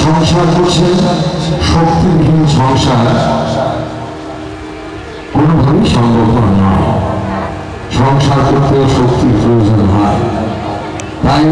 সংসার করছে শক্তিহীন সংসার কোনোভাবেই সম্ভব নয়। সংসার করতে শক্তির প্রয়োজন হয়। তাই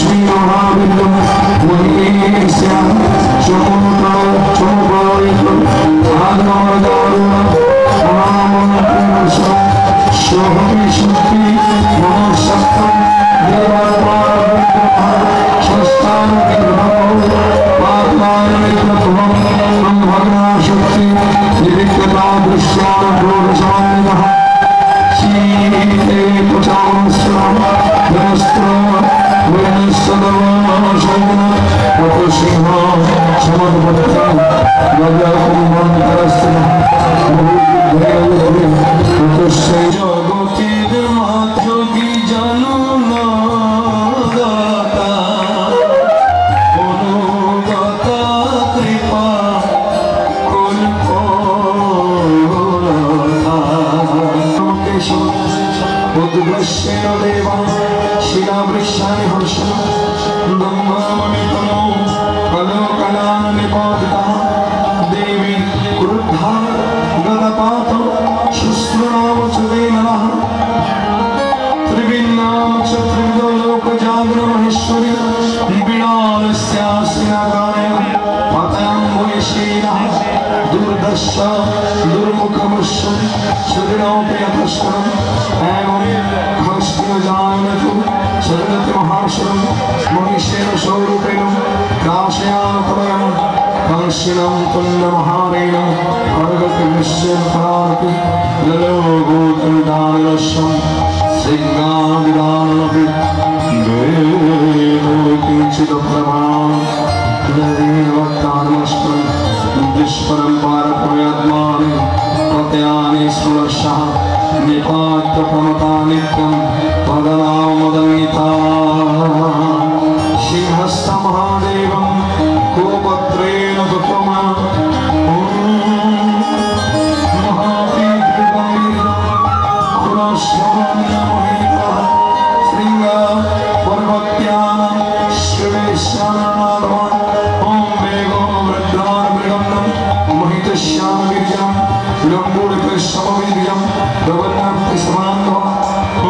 Thank you. शक्ति मनोशक्ति शक्ति निविक्तता दृश्या क्रोधशान्वितः शीते प्रचारस्त्रं नमस्त्रं सिंह समद्भक्ता जगतेर माध्योगी जानो ना दाता अनुगता कृपा उद्वश्येन देवा शिलावृक्षाणि हर्षन् ब्रह्ममणितनो कलोकलानिपातितः देवी क्रुद्धा गदपातो शुश्रुणाम च ते नमः त्रिभिन्नाम च त्रिविधो लोकजागरमहेश्वरी बिडालस्यास्यागाय पतयम्बुयशीलः दुर्दश दुर्मुखमुष्य शरीरोऽपि यतस्करम् एवं हस्तिजानतु शरदति महाशरं मनीषेण स्वरूपेण दाशयातवयं कंसिनं तुण्डमहारेण अर्गति निश्चयं परारति ललोगोत्रदानरस्यं सिंहादिदानमपि वेदो किञ्चिदप्रभां नदीनवक्तानमस्मन् दुष्परं पारपुर्यात्मानि प्रत्यानि सुरक्षः निपात्य प्रमता नित्यं पदनामदन्विता सिंहस्थ महादेवं गोपत्रेण तुत्वमा महापीठगम्भीरखुरश्रवण्यमोहितः शृङ्ग पर्वत्यानां शिवेशानाधवान् ॐ वेगो वृद्धान् मोहितश्यामवीर्यं विलम्बोलितश्रमवीर्यं प्रबन्धन्ति समान्धवः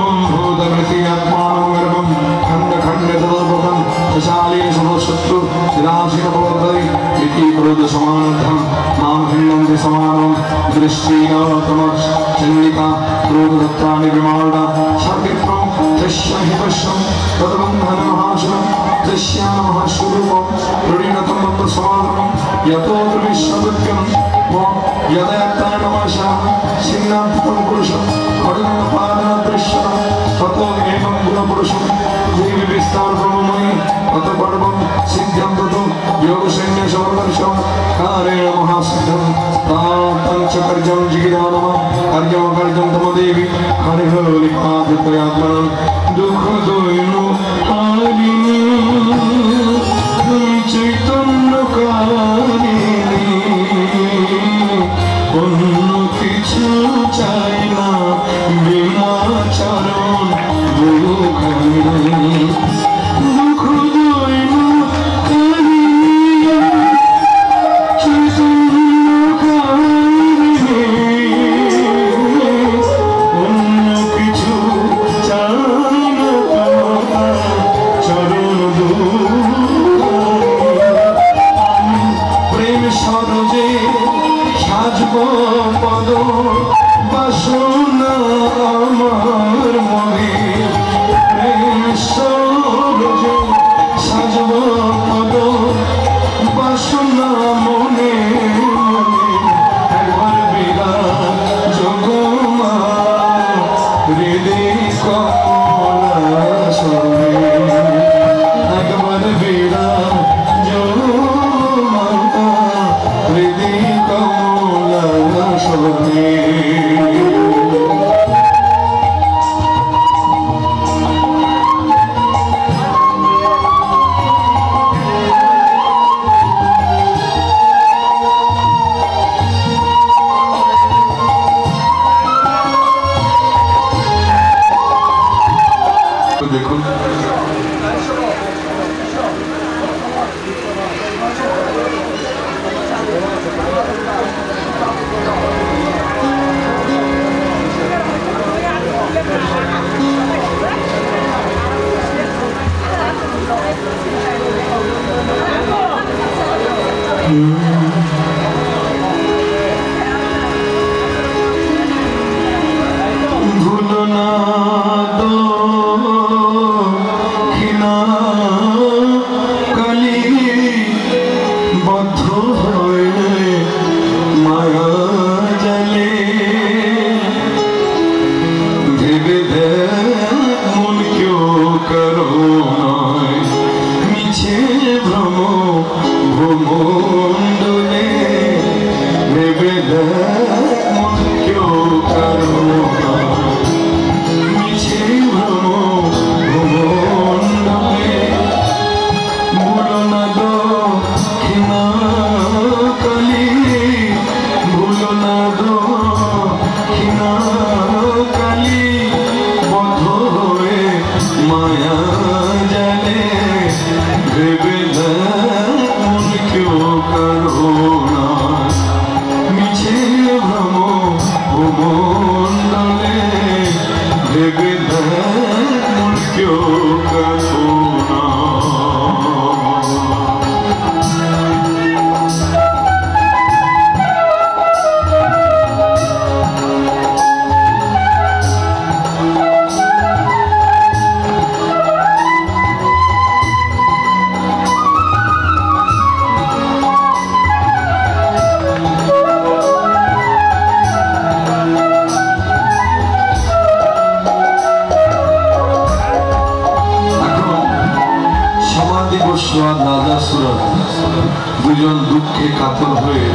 ॐ भूतमृति आत्मानं गर्भं खण्डखण्डतदर्भकं शशालेन समशत्रु विराशिनभवद्वै इति क्रोधसमानद्धं मां भिन्नन्ति समानं दृष्टिनतमश्चण्डिका क्रोधदत्तानि विमाल्डा शाकित्रं दृश्यं हि पश्यं तद्बन्धनमहाशनं दृश्यानमहास्वरूपं प्रणीनतं मन्दसमागमं यतो विश्ववृत्यं यदयत्तानमशः सिंहान्तं पुरुषं खड्गपादनदृश्यं ततो एवं गुणपुरुषं देवी विस्तारब्रह्ममयि तत पर्वं सिद्ध्यं ततो योगसैन्यसमर्दर्शं कारेण महासिद्धं तां च कर्जं जिगिदानमः कर्जं तमदेवी हरिहरिपादतयात्मनं दुःखदोयिनो हारिणी चैतन्यकारिणी অন্য কিছু চাই না বিনা চরণ দুখানি দুঃখ দৈন অন্য কিছু চাই না চরণ দুখানি প্রেম সরজে সাজব পদ বাসনা আমার মনে প্রেম সরজে সাজব পদ বাসনা মনে মনে একবার বিরাট জগমা হৃদয় কমলা সরে একবার বিরাট জগমা হৃদয় কমলা সরে দেখুন ভুলো না ভেবে মন কেউ কাঁদো না। দুজন দুঃখে কাতর হয়ে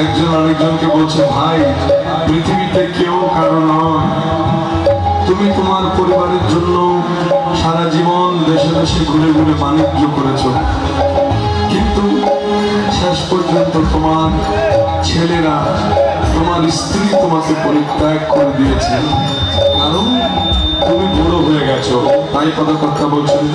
একজন আরেকজনকে বলছে, ভাই পৃথিবীতে কেউ কারো নয়, তুমি তোমার পরিবারের জন্য সারা জীবন দেশে দেশে ঘুরে ঘুরে বাণিজ্য করেছ, কিন্তু শেষ পর্যন্ত তোমার ছেলেরা, তোমার স্ত্রী তোমাকে পরিত্যাগ করে দিয়েছে, কারণ তুমি বুড়ো হয়ে গেছো। তাই পদকর্তা বলছেন,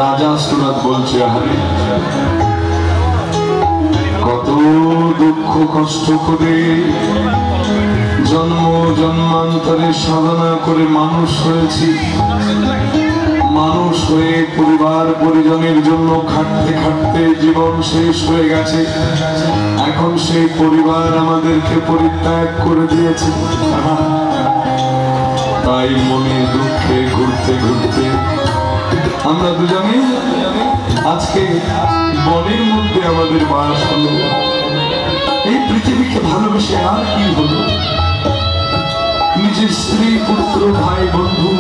রাজা সুরত বলছে, কত দুঃখ কষ্ট করে জন্ম জন্মান্তরে সাধনা করে মানুষ হয়েছি, মানুষ হয়ে পরিবার পরিজনের জন্য খাটতে খাটতে জীবন শেষ হয়ে গেছে, এখন সেই পরিবার আমাদেরকে পরিত্যাগ করে দিয়েছে। তাই মনে দুঃখে ঘুরতে ঘুরতে আমরা দুজনে আজকে বনের মধ্যে আমাদের বাস হলো। এই পৃথিবীকে ভালোবেসে আর কি হলো, নিজের স্ত্রী পুত্র ভাই বন্ধু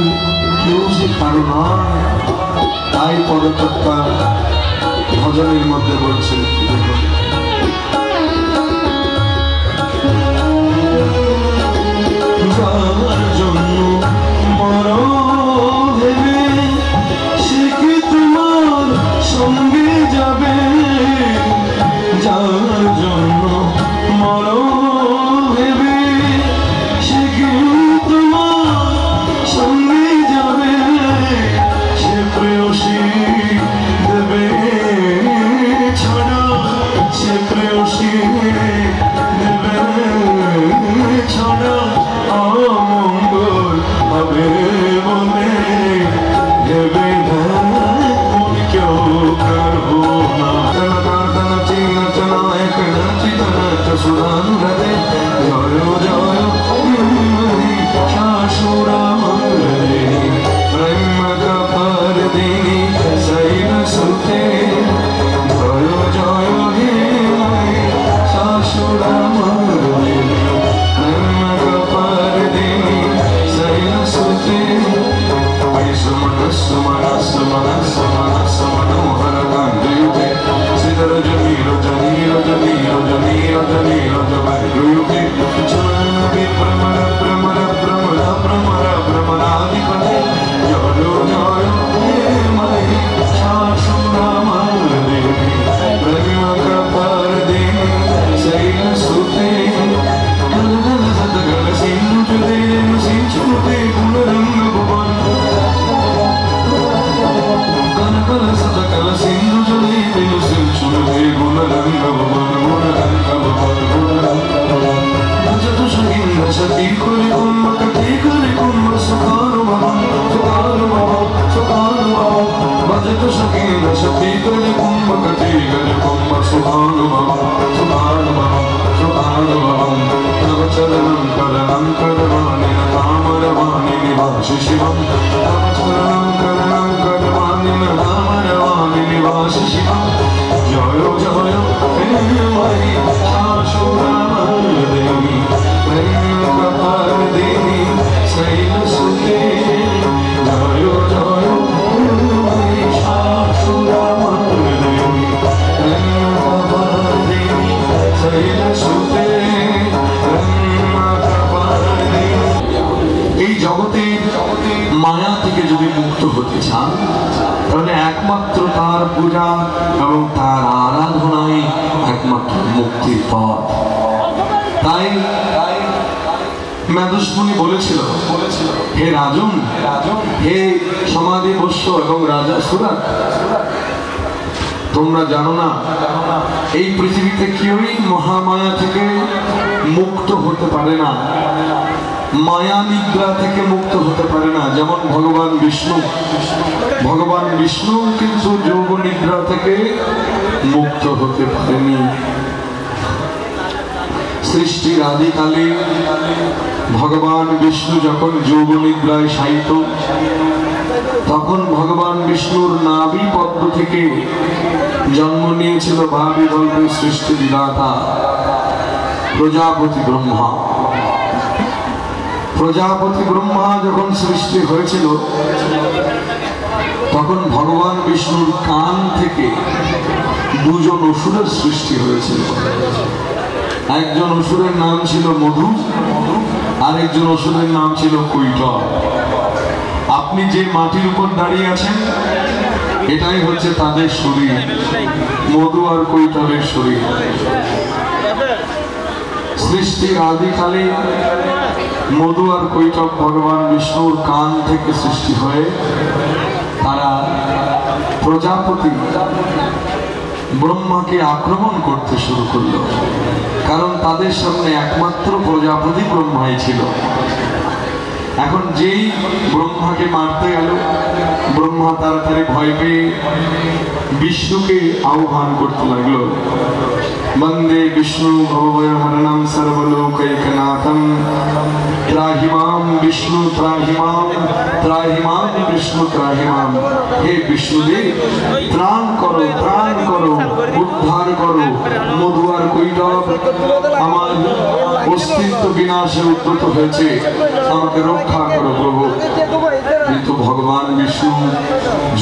কেউ যে কারো নয়। তাই পদকর্তা ভজনের মধ্যে বলছেন, যার জন্য মরো ভেবে সে কি তোমার সঙ্গে যাবে, যার জন্য মরো ভেবে সে কি তোমার সঙ্গে যাবে, সে প্রেয়সী দেবে ছাড়া, সে প্রেয়সী দেবে ছাড়া অমঙ্গল হবে মনে, দেবে মন কেউ করবো না। সুরান রাধে জয় জয় শাশুরা মঙ্গলে প্রেম কপার দিনী শৈল সুতে, জয় জয় হে শাশুরা মঙ্গলে প্রেম কপার দিনী শৈল সুতে, সুমন সুমন সুমন সুমন সুমনোহর কান্ডে সিধর জমি রজনী রজনী রজনী রজনী রজনী চলবে প্রমর প্রমর প্রমর প্রমর প্রমরাধিপতি, জয় জয় হে মাই শাশুরা মঙ্গলে প্রেম কপার দিনী শৈল সুতে, গল গল সদ গল সিন্ধু দেব সিন্ধুতে গুণ রঙ্গ ভুবন, গল গল সদ গল সিন্ধু জলে দিল সিন্ধুতে গুণ রঙ্গ ভুবন, গুণ রঙ্গ ভুবন, গুণ রঙ্গ ভুবন। যত সঙ্গীন সতী করে কুম্ভ কটি করে কুম্ভ সুখানু ভবন, সুখানু ভবন, সুখানু ভবন। যত সঙ্গীন সতী করে কুম্ভ কটি করে কুম্ভ সুখানু ভবন, সুখানু ভবন, সুখানু ভবন। তব চরণং করণং করবাণি তামর বাণি নিবাসি শিবম, তব চরণং করণং করবাণি তামর বাণি নিবাসি শিবম, জয় জয় হে মাই শাশুরা মঙ্গলে প্রেম কপার দিনী শৈল সুতে, জয় জয় হে মাই শাশুরা মঙ্গলে প্রেম কপার দিনী শৈল সুতে। থেকে যদি মুক্ত হতে চান তাহলে একমাত্র তার পূজা এবং তার আরাধনাই একমাত্র মুক্তির পথ। তাই মেধস্মুনি বলেছিল, হে রাজন, হে সমাধি বস্য এবং রাজা সুরা, তোমরা জানো না এই পৃথিবীতে কেউই মহামায়া থেকে মুক্ত হতে পারে না, মায়া নিদ্রা থেকে মুক্ত হতে পারে না। যেমন ভগবান বিষ্ণু কিন্তু যোগ নিদ্রা থেকে মুক্ত হতে পারেনি। সৃষ্টির আদিকালে ভগবান বিষ্ণু যখন যোগ নিদ্রায় শায়িত, তখন ভগবান বিষ্ণুর নাভি পদ্ম থেকে জন্ম নিয়েছিল ভাবি গল্পের সৃষ্টি বিধাতা প্রজাপতি ব্রহ্মা। প্রজাপতি ব্রহ্মা যখন সৃষ্টি হয়েছিল তখন ভগবান বিষ্ণুর কান থেকে দুজন অসুরের সৃষ্টি হয়েছিল। একজন অসুরের নাম ছিল মধু, আর একজন অসুরের নাম ছিল কৈটব। আপনি যে মাটির উপর দাঁড়িয়ে আছেন এটাই হচ্ছে তাদের শরীর, মধু আর কৈটবের শরীর। সৃষ্টির আদিকালে মধু আর কৈটব ভগবান বিষ্ণুর কান থেকে সৃষ্টি হয়ে তারা প্রজাপতি ব্রহ্মাকে আক্রমণ করতে শুরু করলো, কারণ তাদের সামনে একমাত্র প্রজাপতি ব্রহ্মাই ছিল। এখন যেই ব্রহ্মাকে মারতে গেল, ব্রহ্মা তাড়াতাড়ি ভয় পেয়ে বিষ্ণুকে আহ্বান করতে লাগলো, বন্দে বিষ্ণু ভবভয়হরণম সর্বলোকৈকনাথম ত্রাহি মাম বিষ্ণু ত্রাহি মাম বিষ্ণু ত্রাহি মাম। হে বিষ্ণুদেব, ত্রাণ করো, উদ্ধার করো। মধু আর কৈটব আমার অস্তিত্ব বিনাশে উদ্যত হয়েছে, আমাকে রক্ষা করো প্রভু। কিন্তু ভগবান বিষ্ণু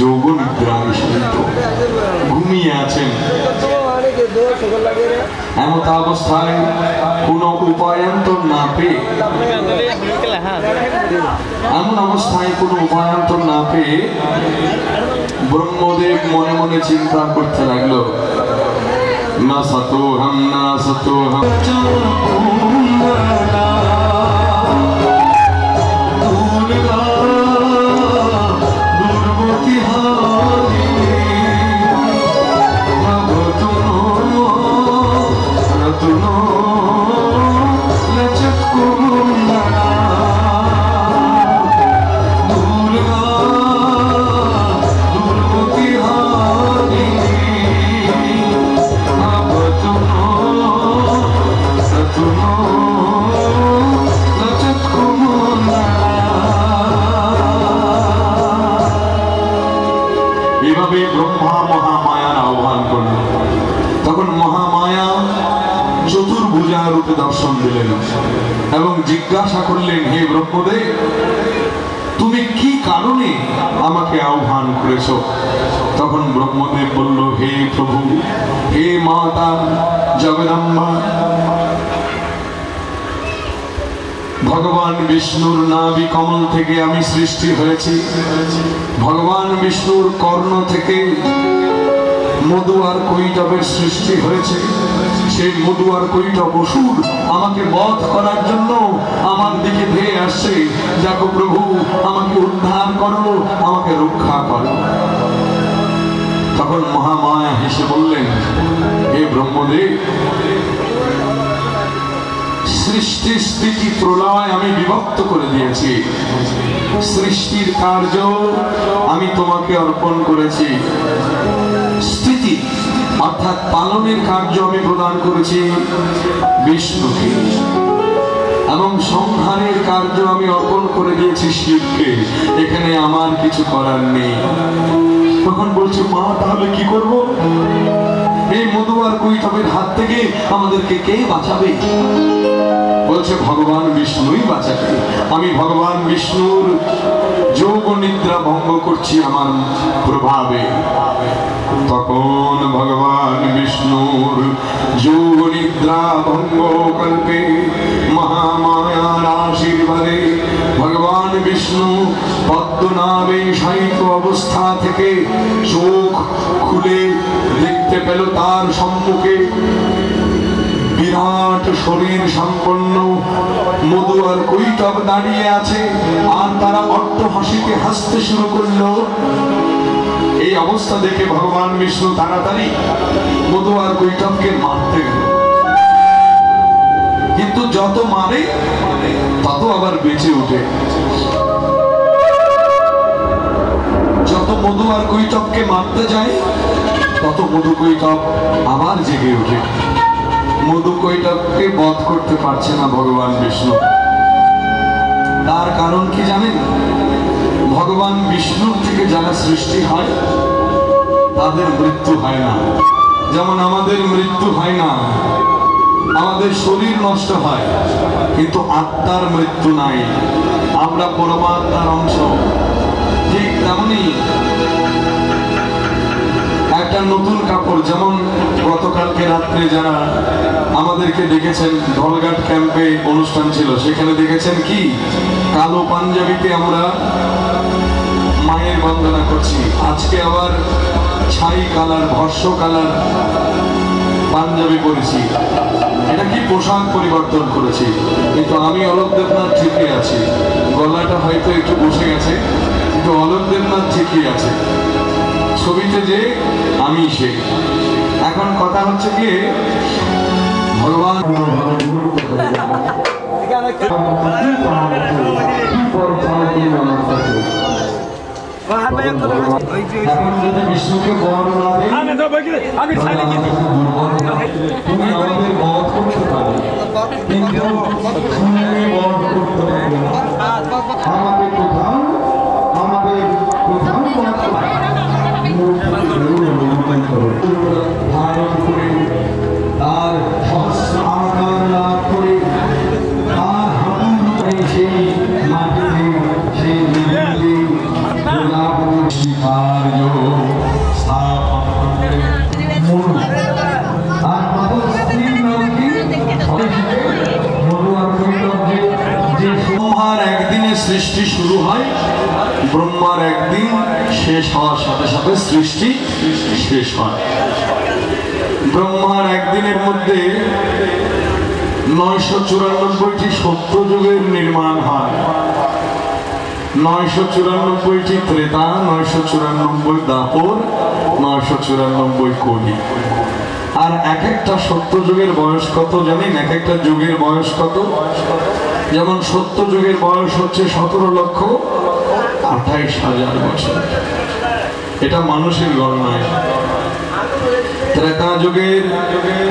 যোগ নিদ্রায় শায়িত, ঘুমিয়ে আছেন। এমত অবস্থায় কোন উপায়ান্তর না পেয়ে ব্রহ্মদেব মনে মনে চিন্তা করতে লাগলো, না সতোহম না সতোহম ব্রহ্মা মহামায়ার আহ্বান করল। তখন মহামায়া চতুর্ভুজা রূপে দর্শন দিলেন এবং জিজ্ঞাসা করলেন, হে ব্রহ্মদেব, তুমি কি কারণে আমাকে আহ্বান করেছ? তখন ব্রহ্মদেব বলল, হে প্রভু, হে মাতা জগদম্বা, ভগবান বিষ্ণুর নাভি কমল থেকে আমি সৃষ্টি হয়েছি। ভগবান বিষ্ণুর কর্ণ থেকে মধু আর কৈটবের সৃষ্টি হয়েছে। সেই মধু আর কৈটব অসুর আমাকে বধ করার জন্য আমার দিকে ধেয়ে আসছে। দেখো প্রভু, আমাকে উদ্ধার করো, আমাকে রক্ষা করো। তখন মহামায়া হেসে বললেন, হে ব্রহ্মদেব, সৃষ্টি স্থিতি প্রলয় আমি বিভক্ত করে দিয়েছি। সৃষ্টির কার্য আমি তোমাকে অর্পণ করেছি, স্থিতি অর্থাৎ পালনের কার্য আমি প্রদান করেছি বিষ্ণুকে, এবং সংহারের কার্য আমি অর্পণ করে দিয়েছি শিবকে। এখানে আমার কিছু করার নেই। তখন বলছে, মা তাহলে কি করব? এই মধু আর কৈটবের হাত থেকে আমাদেরকে কে বাঁচাবে? বলছে, ভগবান বিষ্ণুই বাঁচাবে। আমি ভগবান বিষ্ণুর যোগ নিদ্রা ভঙ্গ করছি আমার প্রভাবে। তখন ভগবান বিষ্ণুর যোগ নিদ্রা ভঙ্গ কল্পে মহামায়ার আশীর্বাদে ভগবান বিষ্ণু পদ্মনাভে শায়িত অবস্থা থেকে চোখ খুলে দেখতে পেল তার সম্মুখে বিরাট শরীর সম্পন্ন মধু আর কৈটব দাঁড়িয়ে আছে, আর তারা অট্টহাসিতে হাসতে শুরু করলো। এই অবস্থা দেখে ভগবান বিষ্ণু তাড়াতাড়ি মধু আর কৈটবকে মারতে গেল, কিন্তু যত মারে তত আবার বেঁচে ওঠে। যত মধু আর কৈটবকে মারতে যায় তত মধু কৈটব আবার জেগে ওঠে। মধু কৈটবকে বধ করতে পারছে না ভগবান বিষ্ণু। তার কারণ কি জানেন? ভগবান বিষ্ণুর থেকে যারা সৃষ্টি হয় তাদের মৃত্যু হয় না। যেমন আমাদের মৃত্যু হয় না, আমাদের শরীর নষ্ট হয়, কিন্তু আত্মার মৃত্যু নাই। আমরা পরমাত্মার অংশ। ঠিক তেমনি একটা নতুন কাপড়, যেমন গতকালকে রাত্রে যারা আমাদেরকে দেখেছেন, ধলঘাট ক্যাম্পে অনুষ্ঠান ছিল, সেখানে দেখেছেন কি কালো পাঞ্জাবিতে আমরা মায়ের বন্দনা করছি। আজকে আবার ছাই কালার, ভস্য কালার পাঞ্জাবি পরেছি। এটা কি পোশাক পরিবর্তন করেছি, কিন্তু আমি অলোক দেবনাথ ঠিকই আছি। গলাটা হয়তো একটু বসে গেছে, কিন্তু অলোক দেবনাথ ঠিকই আছে। ছবিতে যে আমি সে। এখন কথা হচ্ছে কি ভগবান বিষ্ণুকে বর না দেয়, তুমি আমাদের বধ করতে পারো, কিন্তু আমাদের কোথাও ধারণ করে তার সহস্র আকার লাভ করে তার হাতে সেই মাটিতে সেই নদীতে কার্য স্থাপন আর স্ত্রীর নাম কি? ব্রহ্মার একদিনে সৃষ্টি শুরু হয়, ব্রহ্মার একদিন শেষ হওয়ার সাথে সাথে সৃষ্টি শেষ হয়। ব্রহ্মার একদিনের মধ্যে 994টি সত্যযুগের নির্মাণ হয়। 994টি ত্রেতা, 994 দাপর, 994 কলি। আর এক একটা সত্যযুগের বয়স কত জানেন? এক একটা যুগের বয়স কত? যেমন সত্যযুগের বয়স হচ্ছে 17,28,000 বছর। এটা মানুষের গণনায়। ত্রেতা যুগের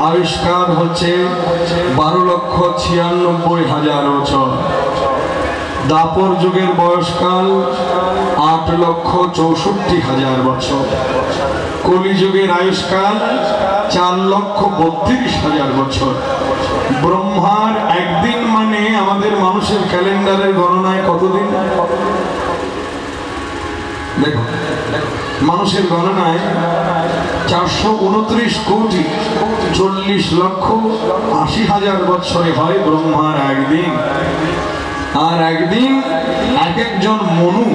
আবিষ্কার হচ্ছে 12,96,000 বছর। দাপর যুগের বয়সকাল 8,64,000 বছর। কলি যুগের আয়ুষ্কাল 4,32,000 বছর। ব্রহ্মার একদিন মানে আমাদের মানুষের ক্যালেন্ডারের গণনায় কতদিন? দেখো, মানুষের গণনায় 429,40,80,000 বছরে হয় ব্রহ্মার একদিন। আর একদিন এক একজন মনু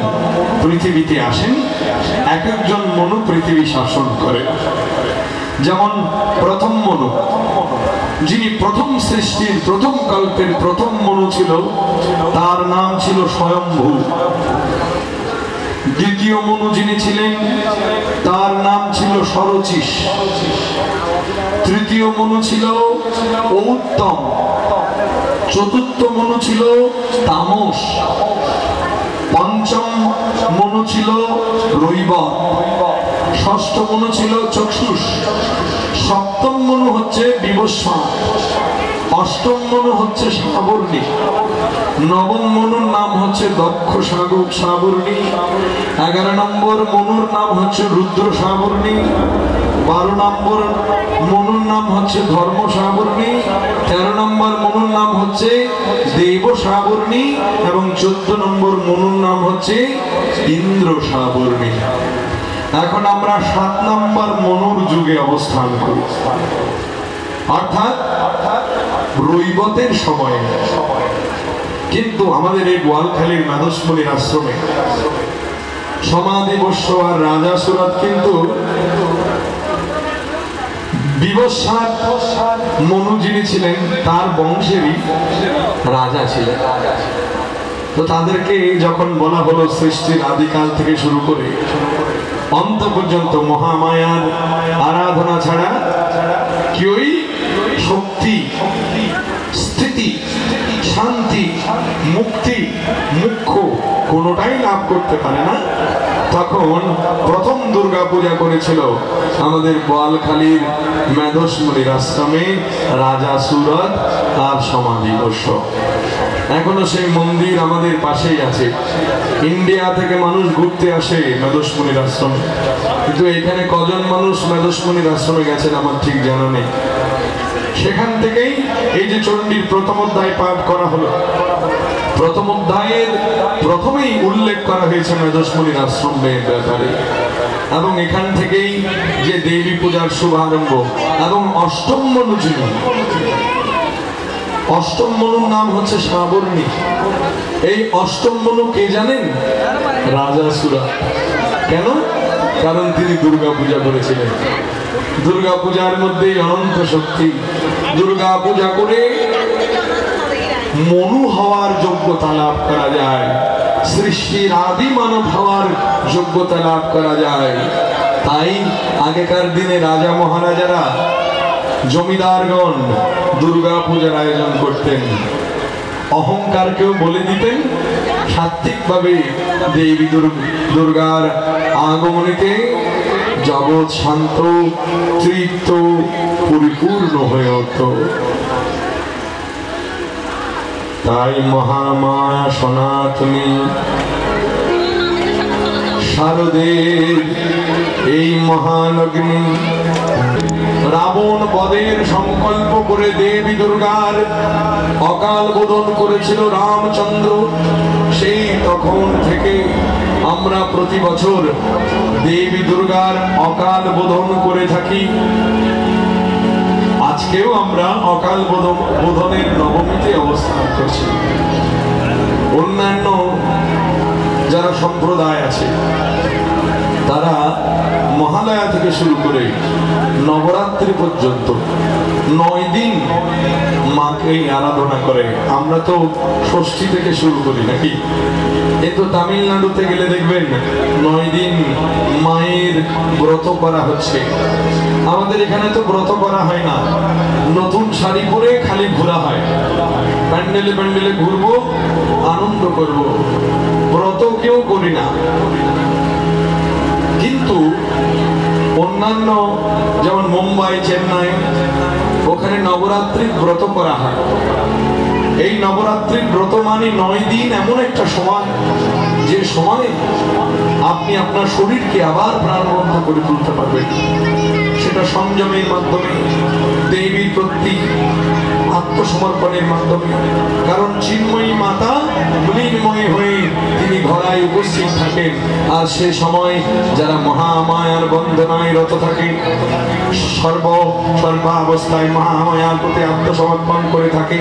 পৃথিবীতে আসেন, এক একজন মনু পৃথিবী শাসন করে। যেমন প্রথম মনু, যিনি প্রথম সৃষ্টির প্রথম কল্পের প্রথম মনু ছিল, তার নাম ছিল স্বয়ম্ভু। দ্বিতীয় মনু যিনি ছিলেন তার নাম ছিল সরচিস। তৃতীয় মনু ছিল ঔত্তম। চতুর্থ মনু ছিল তামস। পঞ্চম মনু ছিল রৈবত। ষষ্ঠ মনু ছিল চক্ষুষ। সপ্তম মনু হচ্ছে বিবস্বান। অষ্টম মনু হচ্ছে সাবর্ণী। নবম মনুর নাম হচ্ছে দক্ষ সাবর্ণী। 11 নম্বর মনুর নাম হচ্ছে রুদ্র সাবর্ণী। 12 নম্বর মনুর নাম হচ্ছে ধর্ম সাবর্ণী। 13 নম্বর মনুর নাম হচ্ছে দেব সাবর্ণী এবং 14 নম্বর মনুর নাম হচ্ছে ইন্দ্র সাবর্ণী। এখন আমরা 7 নম্বর মনুর যুগে অবস্থান করি, অর্থাৎ রৈবতের সময়ে। কিন্তু আমাদের এই বোয়ালখালীর মাদসমণির আশ্রমে সমাধি বস্য আর রাজা সুরত কিন্তু বিবস্বাদ মনু যিনি ছিলেন তার বংশেরই রাজা ছিলেন। তো তাদেরকে যখন বলা হলো সৃষ্টির আদিকাল থেকে শুরু করে অন্ত পর্যন্ত মহামায়ার আরাধনা ছাড়া কেউই শক্তি, স্থিতি, শান্তি, মুক্তি, মুখ্য কোনোটাই লাভ করতে পারে না, তখন প্রথম দুর্গা পূজা করেছিল আমাদের বোয়ালখালীর মেধসমণির আশ্রমে রাজা সুরত আর সমাধি বস্য। এখনো সেই মন্দির আমাদের পাশেই আছে। ইন্ডিয়া থেকে মানুষ ঘুরতে আসে মেধসমণির আশ্রমে, কিন্তু এখানে কজন মানুষ মেধসমণির আশ্রমে গেছেন আমার ঠিক জানা নেই। সেখান থেকেই এই যে চণ্ডীর প্রথম অধ্যায় পাঠ করা হলো, প্রথম অধ্যায়ের প্রথমেই উল্লেখ করা হয়েছে মেধসমণির আশ্রমের ব্যাপারে, এবং এখান থেকেই যে দেবী পূজার শুভারম্ভ। এবং অষ্টম মনু যিনি, অষ্টম মনুর নাম হচ্ছে সাবর্ণী। এই অষ্টম মনু কে জানেন? রাজা সুরত। কেন? কারণ তিনি দুর্গা পূজা করেছিলেন। দুর্গা পূজার মধ্যে অনন্ত শক্তি। দুর্গা পূজা করে মনু হওয়ার যোগ্যতা লাভ করা যায়, সৃষ্টির আদি মানব হওয়ার যোগ্যতা লাভ করা যায়। তাই আগেকার দিনে রাজা মহারাজারা, জমিদারগণ দুর্গা পূজার আয়োজন করতেন। অহংকারকেও বলে দিতেন, সাত্ত্বিকভাবে দেবী দুর্গার আগমনীতে জগৎ শান্ত, তৃপ্ত, পরিপূর্ণ হয়ে উঠত। তাই মহামায়া সনাতনী শারদের এই মহালগ্নে রাবণ বধের সংকল্প করে দেবী দুর্গার অকাল বোধন করেছিল রামচন্দ্র। সেই তখন থেকে আমরা প্রতি বছর দেবী দুর্গার অকাল বোধন করে থাকি। আজকেও আমরা অকাল বোধনের নবমীতে অবস্থান করছি। অন্যান্য যারা সম্প্রদায় আছে তারা মহালয়া থেকে শুরু করে নবরাত্রি পর্যন্ত 9 দিন মাকে আরাধনা করে। আমরা তো ষষ্ঠী থেকে শুরু করি নাকি? কিন্তু তামিলনাড়ুতে গেলে দেখবেন 9 দিন মায়ের ব্রত করা হচ্ছে। আমাদের এখানে তো ব্রত করা হয় না, নতুন শাড়ি পরে খালি ঘোরা হয়, প্যান্ডেলে প্যান্ডেলে ঘুরবো, আনন্দ করব, ব্রত কেউ করি না। কিন্তু অন্যান্য যেমন মুম্বাই, চেন্নাই, ওখানে নবরাত্রির ব্রত করা হয়। এই নবরাত্রির ব্রত মানে 9 দিন এমন একটা সময়, যে সময়ে আপনি আপনার শরীরকে আবার প্রাণবন্ত করে তুলতে পারবেন। সেটা সংযমের মাধ্যমে, দেবীর প্রতি আত্মসমর্পণের মাধ্যমে। কারণ চিন্ময়ী মাতা মৃন্ময়ী হয়ে তিনি ঘরায় উপস্থিত থাকেন। আর সে সময় যারা মহামায়ার বন্দনায় রত থাকে, সর্বাবস্থায় মহামায়ার প্রতি আত্মসমর্পণ করে থাকে।